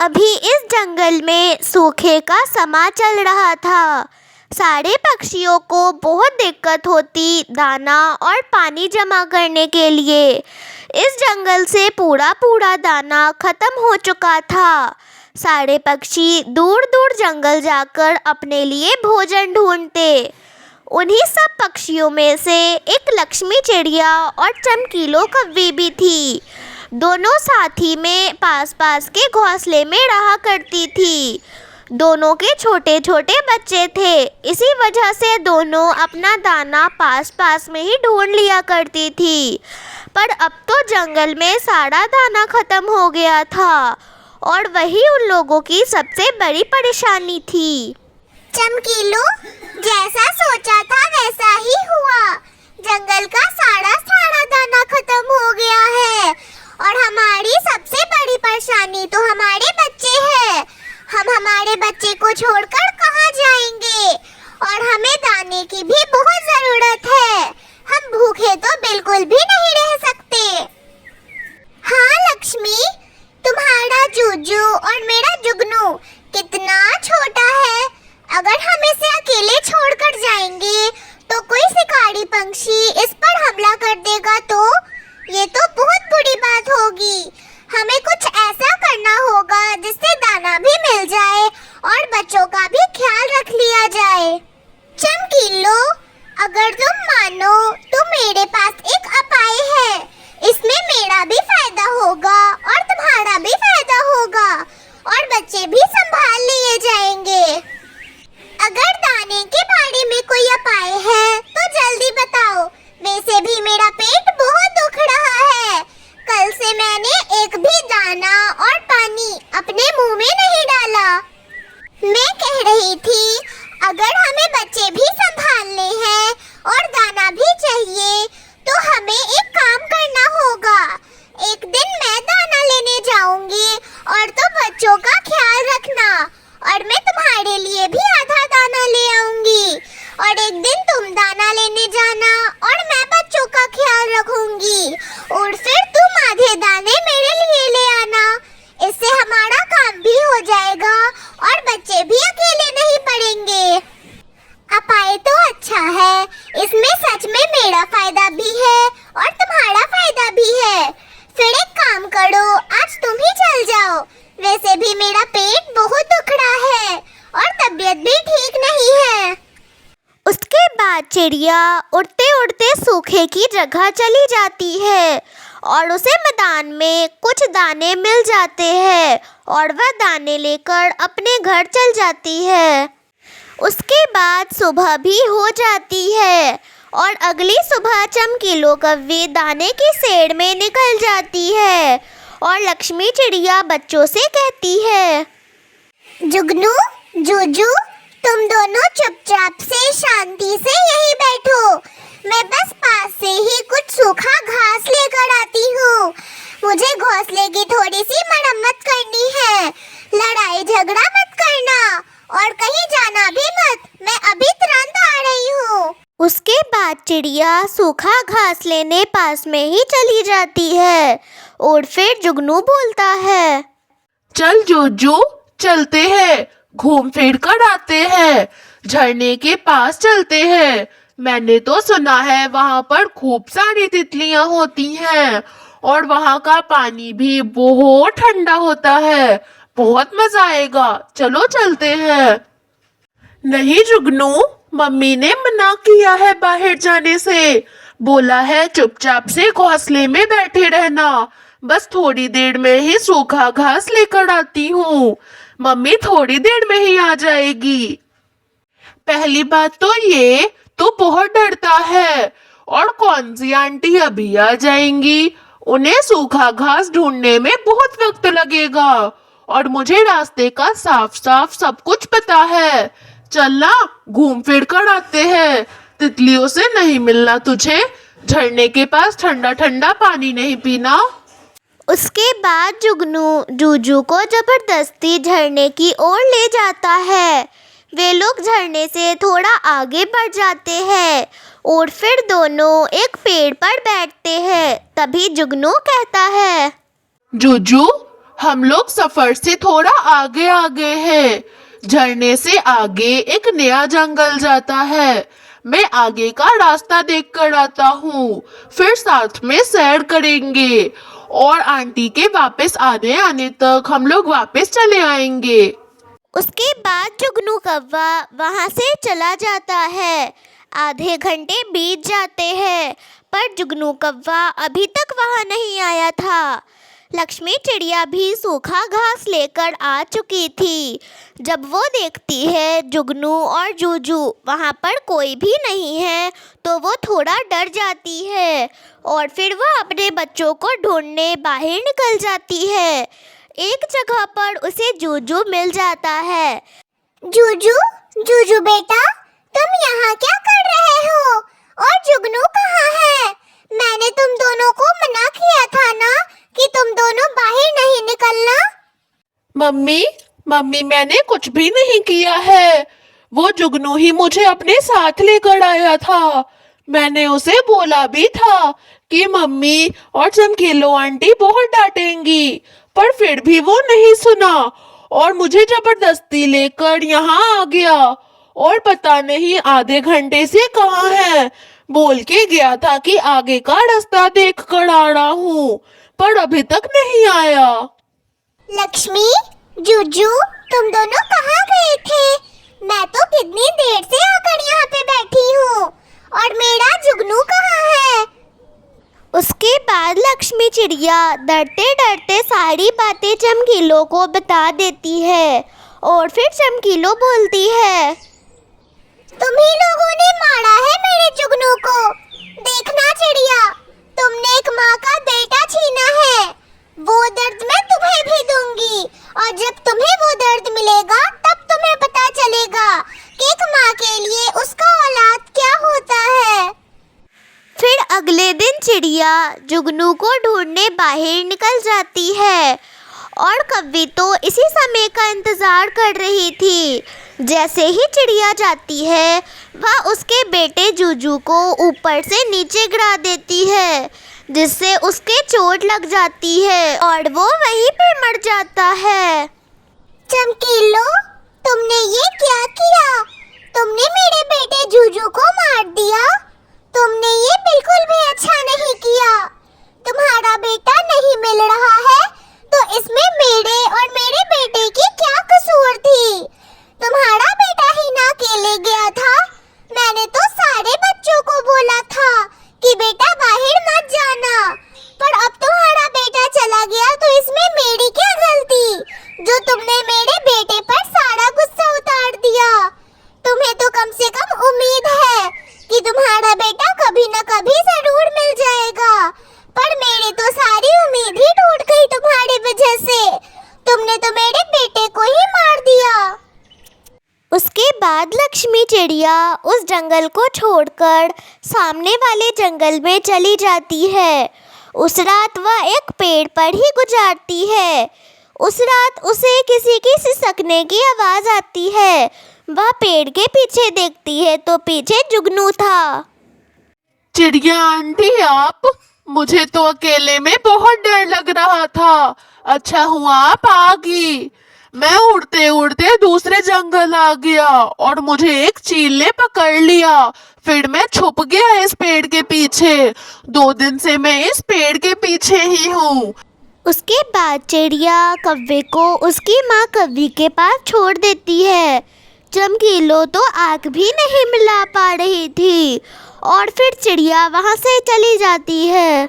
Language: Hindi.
अभी इस जंगल में सूखे का समा चल रहा था। सारे पक्षियों को बहुत दिक्कत होती दाना और पानी जमा करने के लिए। इस जंगल से पूरा पूरा दाना खत्म हो चुका था। सारे पक्षी दूर दूर जंगल जाकर अपने लिए भोजन ढूंढते। उन्हीं सब पक्षियों में से एक लक्ष्मी चिड़िया और चमकीलो कौवी भी थी। दोनों साथ ही में पास पास के घोंसले में रहा करती थी। दोनों के छोटे छोटे बच्चे थे, इसी वजह से दोनों अपना दाना पास पास में ही ढूंढ लिया करती थी। पर अब तो जंगल में सारा दाना खत्म हो गया था और वही उन लोगों की सबसे बड़ी परेशानी थी। चमकीलो, जैसा सोचा था वैसा ही हुआ। जंगल का सारा दाना खत्म हो गया है और हमारी सबसे बड़ी परेशानी तो हमारे बच्चे हैं। हम हमारे बच्चे को छोड़कर कहाँ जाएंगे? और हमें दाने की भी बहुत जरूरत है। हम भूखे तो बिल्कुल भी नहीं रह सकते। हाँ लक्ष्मी, तुम्हारा जूजू और मेरा जुगनू कितना छोटा है। अगर हम इसे अकेले छोड़कर जाएंगे तो कोई शिकारी पंछी इस पर हमला कर देगा तो ये तो बहुत बुरी बात होगी। हमें कुछ ऐसा करना होगा जिससे दाना भी मिल जाए और बच्चों का भी ख्याल रख लिया जाए। चमकीलो, अगर तुम मानो तो मेरे पास एक उपाय है। इसमें मेरा भी फायदा होगा और तुम्हारा भी फायदा होगा और बच्चे भी संभाल लिए जाएंगे। अगर दाने के बारे में कोई उपाय है तो जल्दी बताओ। वैसे भी मेरा पेट बहुत दुख रहा है। कल से मैंने एक भी दाना और पानी अपने मुंह में नहीं डाला। मैं कह रही थी, अगर हमें बच्चे भी संभालने हैं और दाना भी चाहिए तो हमें एक काम करना होगा। एक दिन मैं दाना लेने जाऊंगी और तो बच्चों का ख्याल रखना और मैं तुम्हारे लिए भी आधा दाना ले आऊंगी। और एक दिन तुम दाना लेने जाना और मैं बच्चों का ख्याल रखूंगी और फिर तुम आधे दाने मेरे लिए ले आना। इससे हमारा काम भी हो जाएगा और बच्चे भी अकेले नहीं पड़ेंगे। उपाय तो अच्छा है, इसमें सच में मेरा फायदा भी है और तुम्हारा फायदा भी है। फिर एक काम करो, आज तुम ही चल जाओ। वैसे भी मेरा पेट बहुत दुख रहा है और तबीयत भी ठीक नहीं है। उसके बाद चिड़िया उड़ते उड़ते सूखे की जगह चली जाती है और उसे मैदान में कुछ दाने मिल जाते हैं और वह दाने लेकर अपने घर चल जाती है। उसके बाद सुबह भी हो जाती है और अगली सुबह चमकीलो कौवी दाने की सेड़ में निकल जाती है और लक्ष्मी चिड़िया बच्चों से कहती है, जुगनू, जूजू, तुम दोनों चुपचाप से शांति से यहीं बैठो। मैं बस पास से ही कुछ सूखा घास लेकर आती हूँ। मुझे घोंसले की थोड़ी सी मरम्मत करनी है। लड़ाई झगड़ा मत करना और कहीं जाना भी मत। मैं अभी तुरंत आ रही हूँ। उसके बाद चिड़िया सूखा घास लेने पास में ही चली जाती है और फिर जुगनू बोलता है, चल जोजो, चलते हैं, घूम फिर कर आते हैं। झरने के पास चलते हैं। मैंने तो सुना है वहाँ पर खूब सारी तितलियाँ होती हैं और वहाँ का पानी भी बहुत ठंडा होता है। बहुत मजा आएगा, चलो चलते हैं। नहीं जुगनू, मम्मी ने मना किया है बाहर जाने से। बोला है चुपचाप से घोंसले में बैठे रहना। बस थोड़ी देर में ही सूखा घास लेकर आती हूँ। मम्मी थोड़ी देर में ही आ जाएगी। पहली बात तो ये, तू बहुत डरता है और कौन सी आंटी अभी आ जाएंगी। उन्हें सूखा घास ढूंढने में बहुत वक्त लगेगा और मुझे रास्ते का साफ साफ सब कुछ पता है। चलना, घूम फिर कर आते हैं। तितलियों से नहीं मिलना तुझे। झरने के पास ठंडा ठंडा पानी नहीं पीना। उसके बाद जुगनू जूजू को जबरदस्ती झरने की ओर ले जाता है। वे लोग झरने से थोड़ा आगे बढ़ जाते हैं और फिर दोनों एक पेड़ पर बैठते हैं। तभी जुगनू कहता है, जूजू, हम लोग सफर से थोड़ा आगे आगे हैं। झरने से आगे एक नया जंगल जाता है। मैं आगे का रास्ता देख कर आता हूँ। फिर साथ में सैर करेंगे और आंटी के वापस आने तक हम लोग वापस चले आएंगे। उसके बाद जुगनू कौवा वहाँ से चला जाता है। आधे घंटे बीत जाते हैं पर जुगनू कौवा अभी तक वहाँ नहीं आया था। लक्ष्मी चिड़िया भी सूखा घास लेकर आ चुकी थी। जब वो देखती है जुगनू और जूजू वहाँ पर कोई भी नहीं है तो वो थोड़ा डर जाती है और फिर वो अपने बच्चों को ढूंढने बाहर निकल जाती है। एक जगह पर उसे जूजू मिल जाता है। जूजू, जूजू बेटा, तुम यहाँ क्या कर रहे हो? और जुगनू कहाँ है? मैंने तुम दोनों को मना किया था ना कि तुम दोनों बाहर नहीं निकलना। मम्मी मैंने कुछ भी नहीं किया है। वो जुगनू ही मुझे अपने साथ लेकर आया था। मैंने उसे बोला भी था कि मम्मी और चमकीलो आंटी बहुत डांटेंगी, पर फिर भी वो नहीं सुना और मुझे जबरदस्ती लेकर यहाँ आ गया और पता नहीं आधे घंटे से कहाँ है। बोल के गया था कि आगे का रास्ता देख कर आ रहा हूँ, पर अभी तक नहीं आया। लक्ष्मी, जूजू, तुम दोनों कहाँ गए थे? मैं तो कितनी देर से आकर यहाँ पे बैठी हूँ। और मेरा जुगनू कहाँ है? उसके बाद लक्ष्मी चिड़िया डरते डरते सारी बातें चमकीलो को बता देती है और फिर चमकीलो बोलती है, तुम ही लोगों ने मारा है मेरे जुगनू को। देखना चिड़िया, तुमने एक माँ का बेटा छीना है। वो दर्द मैं तुम्हें भी दूंगी और जब तुम्हें वो दर्द मिलेगा तब तुम्हें पता चलेगा कि एक माँ के लिए उसका औलाद क्या होता है। फिर अगले दिन चिड़िया जुगनू को ढूंढने बाहर निकल जाती है और कौवी तो इसी समय का इंतजार कर रही थी। जैसे ही चिड़िया जाती है वह उसके बेटे जूजू को ऊपर से नीचे गिरा देती है, जिससे उसके चोट लग जाती है और वो वहीं पे मर जाता है। चमकीलो, तुमने ये क्या किया? तुमने मेरे बेटे जूजू को मार दिया। तुमने ये बिल्कुल भी अच्छा नहीं किया। तुम्हारा बेटा नहीं मिल रहा है तो इसमें मेरे और मेरे बेटे की क्या कसूर थी? तुम्हारा बेटा ही ना अकेले गया था। मैंने तो सारे बच्चों को बोला था कि बेटा बाहर मत जाना, पर अब तुम्हारा बेटा चला गया तो इसमें मेरी क्या गलती जो तुमने मेरे बेटे पर सारा गुस्सा उतार दिया। तुम्हें तो कम से कम उम्मीद है कि तुम्हारा बेटा कभी न कभी जरूर मिल जाएगा, पर मेरी तो सारी उम्मीद ही टूट गई तुम्हारी वजह से। तुमने तो मेरे बेटे को ही मार दिया। उसके बाद लक्ष्मी चिड़िया उस जंगल को छोड़कर सामने वाले जंगल में चली जाती है। उस रात वह एक पेड़ पर ही गुजारती है। उस रात उसे किसी की सिसकने की आवाज़ आती है। वह पेड़ के पीछे देखती है तो पीछे जुगनू था। चिड़िया आंटी आप, मुझे तो अकेले में बहुत डर लग रहा था। अच्छा हुआ आप आ गई। मैं उड़ते उड़ते दूसरे जंगल आ गया और मुझे एक चील ने पकड़ लिया। फिर मैं छुप गया इस पेड़ के पीछे। 2 दिन से मैं इस पेड़ के पीछे ही हूँ। उसके बाद चिड़िया कौवे को उसकी माँ कौवी के पास छोड़ देती है। चमकीलो तो आग भी नहीं मिला पा रही थी और फिर चिड़िया वहाँ से चली जाती है।